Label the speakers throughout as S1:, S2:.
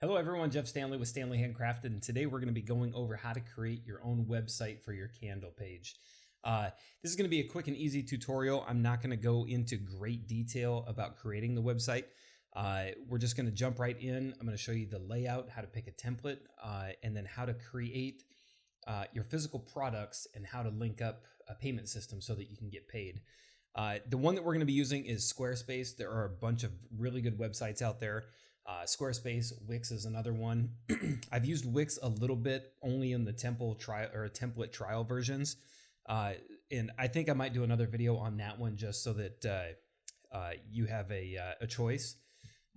S1: Hello everyone, Jeff Stanley with Standley Handcrafted, and today we're going to be going over how to create your own website for your candle page. This is going to be a quick and easy tutorial. I'm not going to go into great detail about creating the website. We're just going to jump right in. I'm going to show you the layout, how to pick a template, and then how to create your physical products and how to link up a payment system so that you can get paid. The one that we're going to be using is Squarespace. There are a bunch of really good websites out there. Squarespace, Wix is another one. I've used Wix a little bit, only in the template trial versions, and I think I might do another video on that one just so that you have a choice.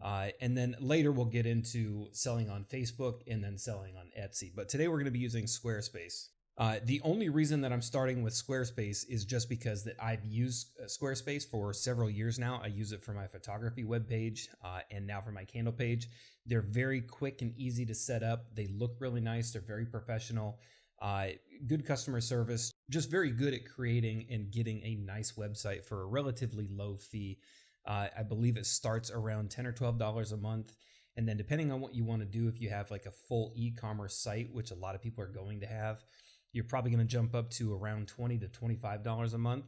S1: And then later we'll get into selling on Facebook and then selling on Etsy. But today we're going to be using Squarespace. The only reason that I'm starting with Squarespace is just because that I've used Squarespace for several years now. I use it for my photography webpage and now for my candle page. They're very quick and easy to set up. They look really nice. They're very professional. Good customer service. Just very good at creating and getting a nice website for a relatively low fee. I believe it starts around $10 or $12 a month. And then depending on what you want to do, if you have like a full e-commerce site, which a lot of people are going to have, you're probably going to jump up to around $20 to $25 a month.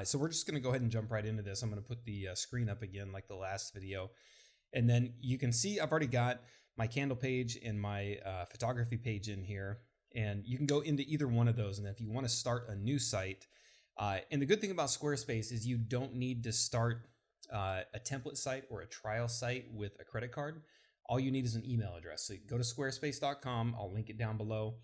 S1: So we're just going to go ahead and jump right into this. I'm going to put the screen up again like the last video. And then you can see I've already got my candle page and my photography page in here. And you can go into either one of those. And if you want to start a new site, and the good thing about Squarespace is you don't need to start a template site or a trial site with a credit card. All you need is an email address. So you go to squarespace.com. I'll link it down below.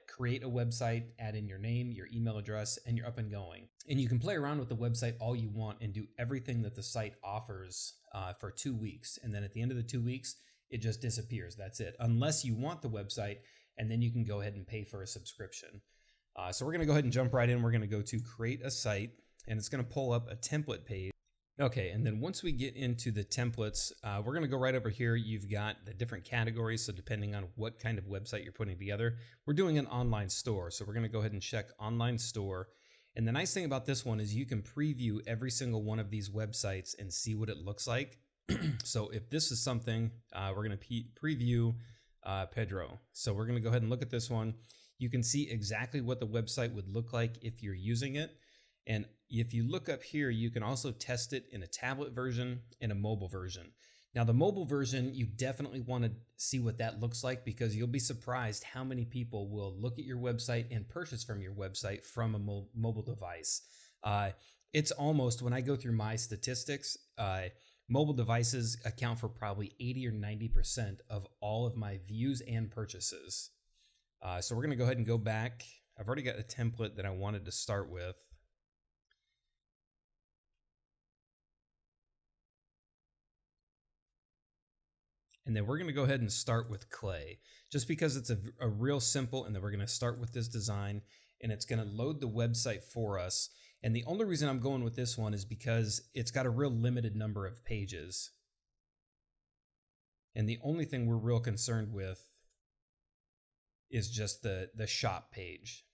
S1: Create a website, add in your name, your email address, and you're up and going. And you can play around with the website all you want and do everything that the site offers for 2 weeks. And then at the end of the 2 weeks, it just disappears. That's it. Unless you want the website, and then you can go ahead and pay for a subscription. So we're going to go ahead and jump right in. We're going to go to create a site, and it's going to pull up a template page. Okay, and then once we get into the templates, we're going to go right over here. You've got the different categories, so depending on what kind of website you're putting together, we're doing an online store. So we're going to go ahead and check online store. And the nice thing about this one is you can preview every single one of these websites and see what it looks like. So if this is something, we're going to preview Pedro. So we're going to go ahead and look at this one. You can see exactly what the website would look like if you're using it. And if you look up here, you can also test it in a tablet version and a mobile version. Now, the mobile version, you definitely want to see what that looks like because you'll be surprised how many people will look at your website and purchase from your website from a mobile device. It's almost, when I go through my statistics, mobile devices account for probably 80 or 90% of all of my views and purchases. So we're going to go ahead and go back. I've already got a template that I wanted to start with. And then we're going to go ahead and start with clay, just because it's a real simple, and then we're going to start with this design, and it's going to load the website for us. And the only reason I'm going with this one is because it's got a real limited number of pages. And the only thing we're real concerned with is just the shop page.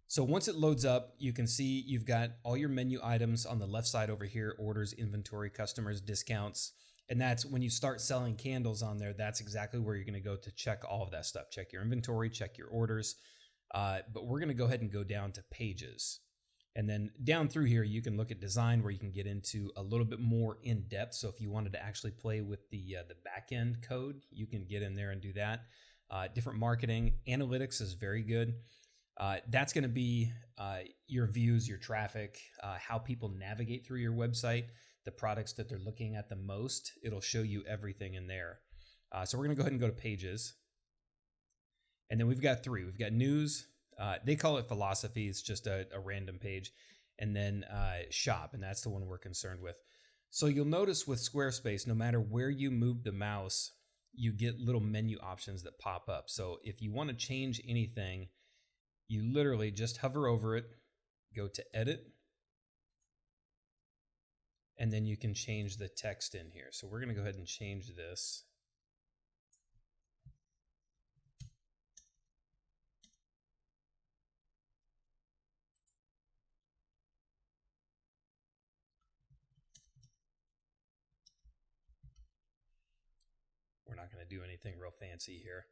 S1: So once it loads up, you can see you've got all your menu items on the left side over here: orders, inventory, customers, discounts. And that's when you start selling candles on there, that's exactly where you're going to go to check all of that stuff. Check your inventory, check your orders. But we're going to go ahead and go down to pages. And then down through here, you can look at design, where you can get into a little bit more in depth. So if you wanted to actually play with the back end code, you can get in there and do that. Different marketing. Analytics is very good. That's going to be your views, your traffic, how people navigate through your website, the products that they're looking at the most. It'll show you everything in there. So we're going to go ahead and go to pages. And then we've got three. We've got news. They call it philosophy. It's just a random page. And then shop, and that's the one we're concerned with. So you'll notice with Squarespace, no matter where you move the mouse, you get little menu options that pop up. So if you want to change anything, you literally just hover over it, go to edit, and then you can change the text in here. So we're going to go ahead and change this. to do anything real fancy here.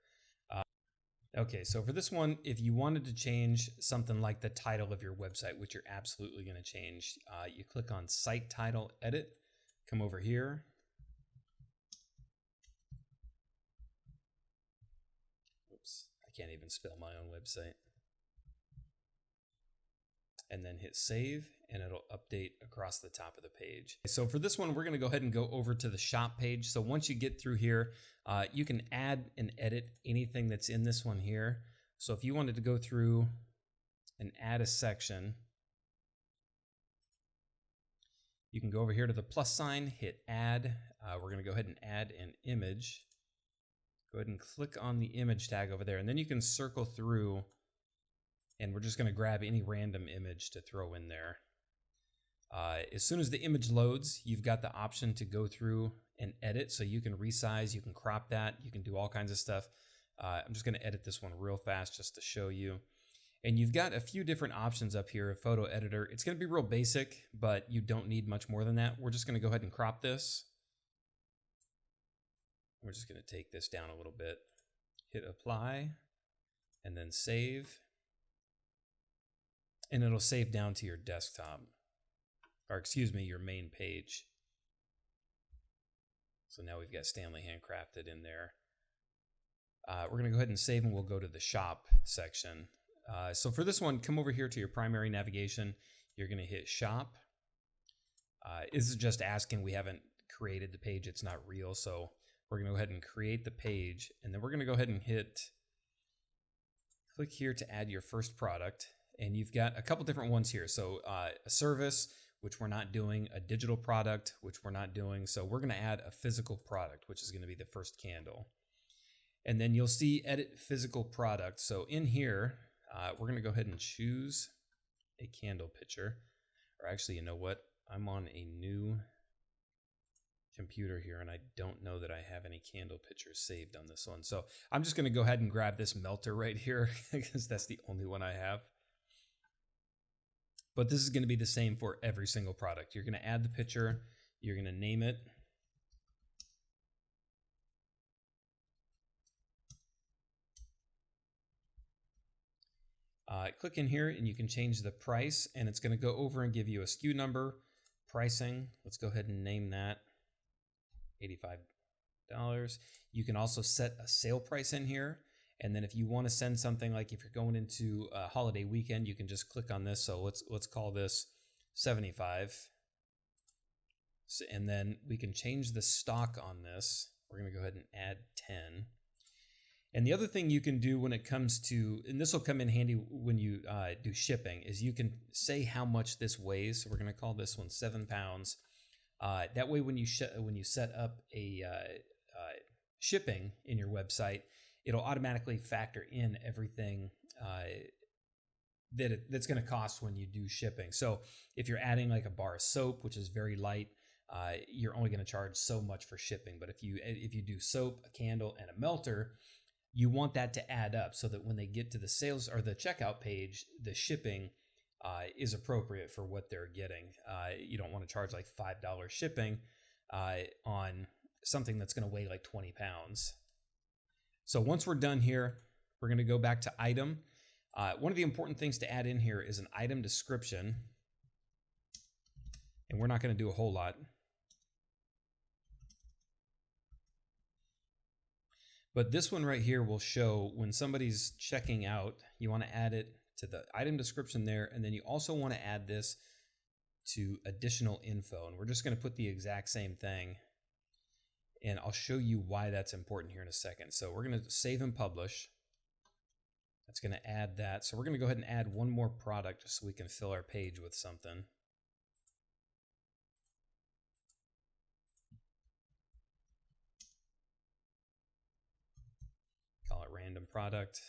S1: Okay, so for this one, if you wanted to change something like the title of your website, which you're absolutely going to change, you click on Site Title Edit, come over here. Oops, I can't even spell my own website. And then hit save, and it'll update across the top of the page. So for this one, we're going to go ahead and go over to the shop page. So once you get through here, you can add and edit anything that's in this one here. So if you wanted to go through and add a section, you can go over here to the plus sign, hit add. We're going to go ahead and add an image. Go ahead and click on the image tag over there, and then you can circle through, and we're just going to grab any random image to throw in there. As soon as the image loads, you've got the option to go through and edit. So you can resize, you can crop that, you can do all kinds of stuff. I'm just going to edit this one real fast just to show you. And you've got a few different options up here, photo editor. It's going to be real basic, but you don't need much more than that. We're just going to go ahead and crop this. We're just going to take this down a little bit, hit apply, and then save. And it'll save down to your desktop, or excuse me, your main page. So now we've got Stanley Handcrafted in there. We're going to go ahead and save, and we'll go to the shop section. So for this one, come over here to your primary navigation. You're going to hit shop. This is just asking, we haven't created the page. It's not real. So we're going to go ahead and create the page, and then we're going to go ahead and click here to add your first product. And you've got a couple different ones here. So a service, which we're not doing, a digital product, which we're not doing. So we're going to add a physical product, which is going to be the first candle. And then you'll see edit physical product. So in here, we're going to go ahead and choose a candle picture. Or actually, you know what? I'm on a new computer here, and I don't know that I have any candle pictures saved on this one. So I'm just going to go ahead and grab this melter right here because that's the only one I have. But this is going to be the same for every single product. You're going to add the picture, you're going to name it. Click in here and you can change the price, and it's going to go over and give you a SKU number, pricing. Let's go ahead and name that $85. You can also set a sale price in here. And then if you want to send something, like if you're going into a holiday weekend, you can just click on this. So let's call this 75. So, and then we can change the stock on this. We're going to go ahead and add 10. And the other thing you can do when it comes to, and this will come in handy when you do shipping, is you can say how much this weighs. So we're going to call this one 7 pounds. That way when you set up a shipping in your website, it'll automatically factor in everything that's going to cost when you do shipping. So if you're adding like a bar of soap, which is very light, you're only going to charge so much for shipping. But if you do soap, a candle, and a melter, you want that to add up so that when they get to the sales or the checkout page, the shipping is appropriate for what they're getting. You don't want to charge like $5 shipping on something that's going to weigh like 20 pounds. So once we're done here, we're going to go back to item. One of the important things to add in here is an item description. And we're not going to do a whole lot. But this one right here will show when somebody's checking out, you want to add it to the item description there. And then you also want to add this to additional info. And we're just going to put the exact same thing. And I'll show you why that's important here in a second. So we're going to save and publish. That's going to add that. So we're going to go ahead and add one more product just so we can fill our page with something. Call it random product.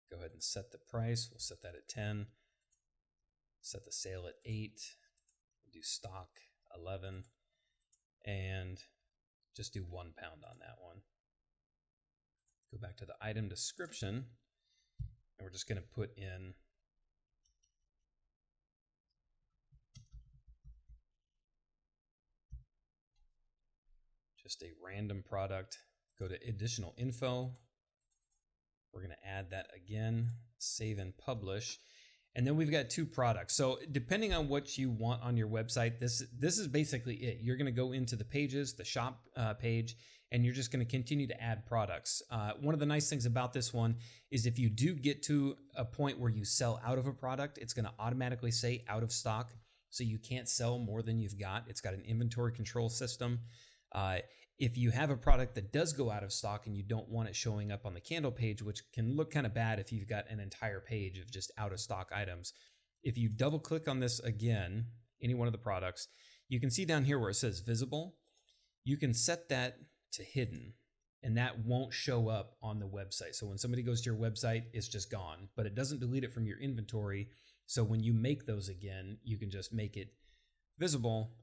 S1: Go ahead and set the price. We'll set that at 10. Set the sale at 8. We'll do stock 11. And just do 1 pound on that one. Go back to the item description, and we're just going to put in just a random product. Go to additional info. We're going to add that again, save and publish. And then we've got 2 products. So depending on what you want on your website, this is basically it. You're going to go into the pages, the shop page, and you're just going to continue to add products. One of the nice things about this one is if you do get to a point where you sell out of a product, it's going to automatically say out of stock. So you can't sell more than you've got. It's got an inventory control system. If you have a product that does go out of stock and you don't want it showing up on the candle page, which can look kind of bad if you've got an entire page of just out of stock items, if you double click on this again, any one of the products, you can see down here where it says visible, you can set that to hidden and that won't show up on the website. So when somebody goes to your website, it's just gone, but it doesn't delete it from your inventory. So when you make those again, you can just make it visible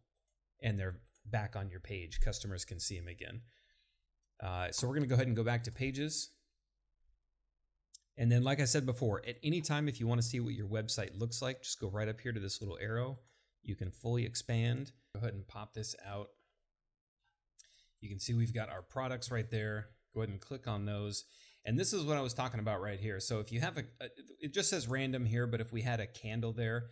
S1: and they're back on your page. Customers can see them again. So we're going to go ahead and go back to pages. And then, like I said before, at any time, if you want to see what your website looks like, just go right up here to this little arrow. You can fully expand. Go ahead and pop this out. You can see we've got our products right there. Go ahead and click on those. And this is what I was talking about right here. So if you have it just says random here, but if we had a candle there,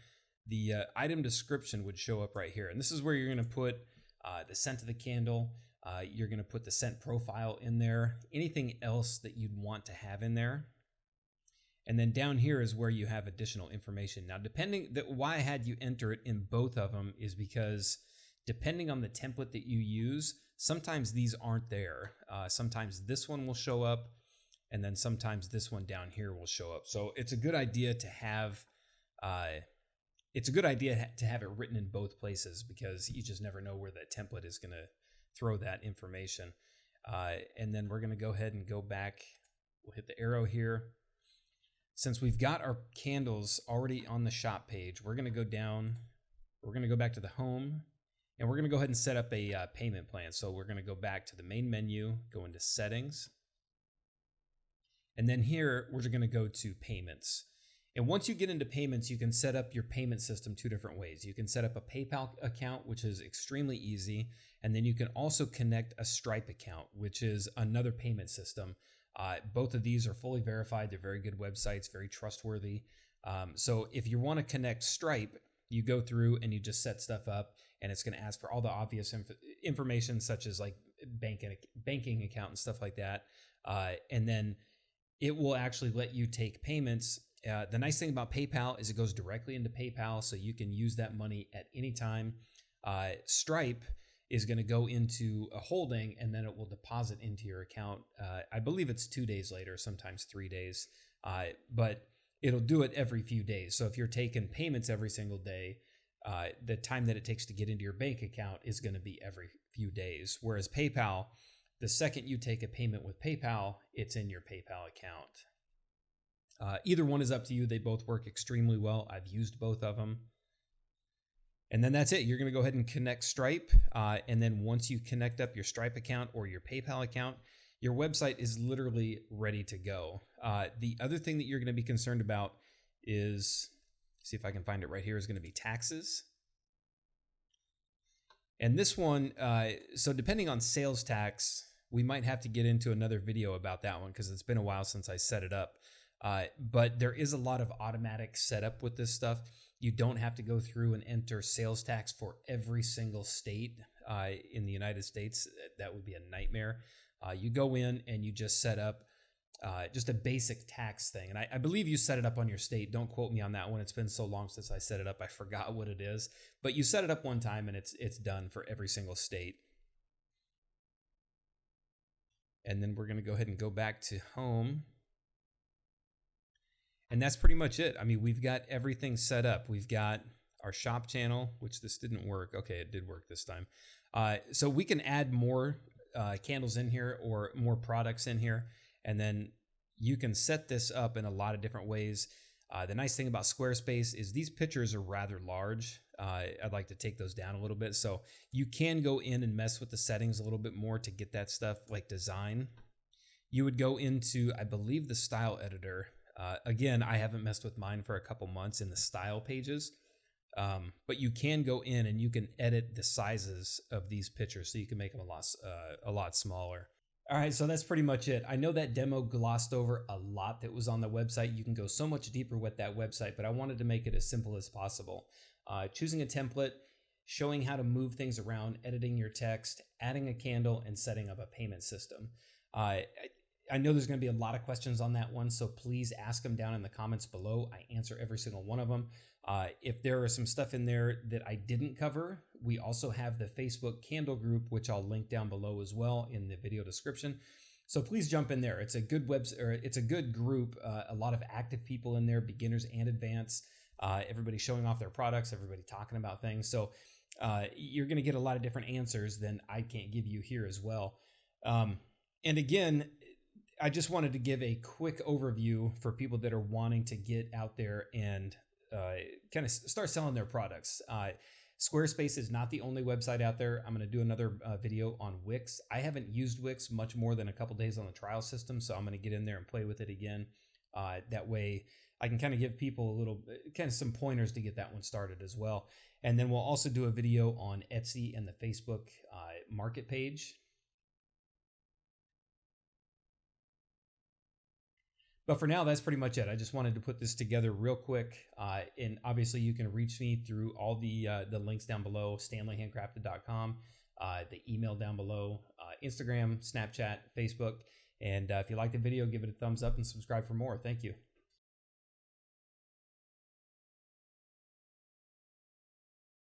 S1: the item description would show up right here. And this is where you're going to put the scent of the candle. You're going to put the scent profile in there, anything else that you'd want to have in there. And then down here is where you have additional information. Now, why I had you enter it in both of them is because depending on the template that you use, sometimes these aren't there. Sometimes this one will show up, and then sometimes this one down here will show up. So it's a good idea to have it written in both places because you just never know where that template is going to throw that information. And then we're going to go ahead and go back. We'll hit the arrow here. Since we've got our candles already on the shop page, we're going to go down. We're going to go back to the home, and we're going to go ahead and set up a payment plan. So we're going to go back to the main menu, go into settings. And then here, we're going to go to payments. And once you get into payments, you can set up your payment system 2 different ways. You can set up a PayPal account, which is extremely easy. And then you can also connect a Stripe account, which is another payment system. Both of these are fully verified. They're very good websites, very trustworthy. So if you want to connect Stripe, you go through and you just set stuff up, and it's going to ask for all the obvious information, such as like banking account and stuff like that. And then it will actually let you take payments. The nice thing about PayPal is it goes directly into PayPal, so you can use that money at any time. Stripe is going to go into a holding, and then it will deposit into your account. I believe it's 2 days later, sometimes 3 days, but it'll do it every few days. So if you're taking payments every single day, the time that it takes to get into your bank account is going to be every few days. Whereas PayPal, the second you take a payment with PayPal, it's in your PayPal account. Either one is up to you. They both work extremely well. I've used both of them. And then that's it. You're going to go ahead and connect Stripe. And then once you connect up your Stripe account or your PayPal account, your website is literally ready to go. The other thing that you're going to be concerned about is, see if I can find it right here, is going to be taxes. And this one, so depending on sales tax, we might have to get into another video about that one because it's been a while since I set it up. But there is a lot of automatic setup with this stuff. You don't have to go through and enter sales tax for every single state in the United States. That would be a nightmare. You go in and you just set up just a basic tax thing. And I believe you set it up on your state. Don't quote me on that one. It's been so long since I set it up, I forgot what it is. But you set it up one time and it's done for every single state. And then we're going to go ahead and go back to home. And that's pretty much it. I mean, we've got everything set up. We've got our shop channel, which this didn't work. Okay, it did work this time. So we can add more candles in here or more products in here. And then you can set this up in a lot of different ways. The nice thing about Squarespace is these pictures are rather large. I'd like to take those down a little bit. So you can go in and mess with the settings a little bit more to get that stuff like design. You would go into, I believe, the style editor. Again, I haven't messed with mine for a couple months in the style pages, but you can go in and you can edit the sizes of these pictures so you can make them a lot smaller. All right, so that's pretty much it. I know that demo glossed over a lot that was on the website. You can go so much deeper with that website, but I wanted to make it as simple as possible. Choosing a template, showing how to move things around, editing your text, adding a candle, and setting up a payment system. I know there's going to be a lot of questions on that one, so please ask them down in the comments below. I answer every single one of them. If there are some stuff in there that I didn't cover, we also have the Facebook candle group, which I'll link down below as well in the video description. So please jump in there. It's a good it's a good group. A lot of active people in there, beginners and advanced. Everybody showing off their products, everybody talking about things. So you're going to get a lot of different answers than I can't give you here as well. And again, I just wanted to give a quick overview for people that are wanting to get out there and kind of start selling their products. Squarespace is not the only website out there. I'm going to do another video on Wix. I haven't used Wix much more than a couple days on the trial system, so I'm going to get in there and play with it again. That way I can kind of give people a little, kind of some pointers to get that one started as well. And then we'll also do a video on Etsy and the Facebook market page. But for now, that's pretty much it. I just wanted to put this together real quick. And obviously you can reach me through all the links down below, standleyhandcrafted.com, the email down below, Instagram, Snapchat, Facebook. And if you like the video, give it a thumbs up and subscribe for more. Thank you.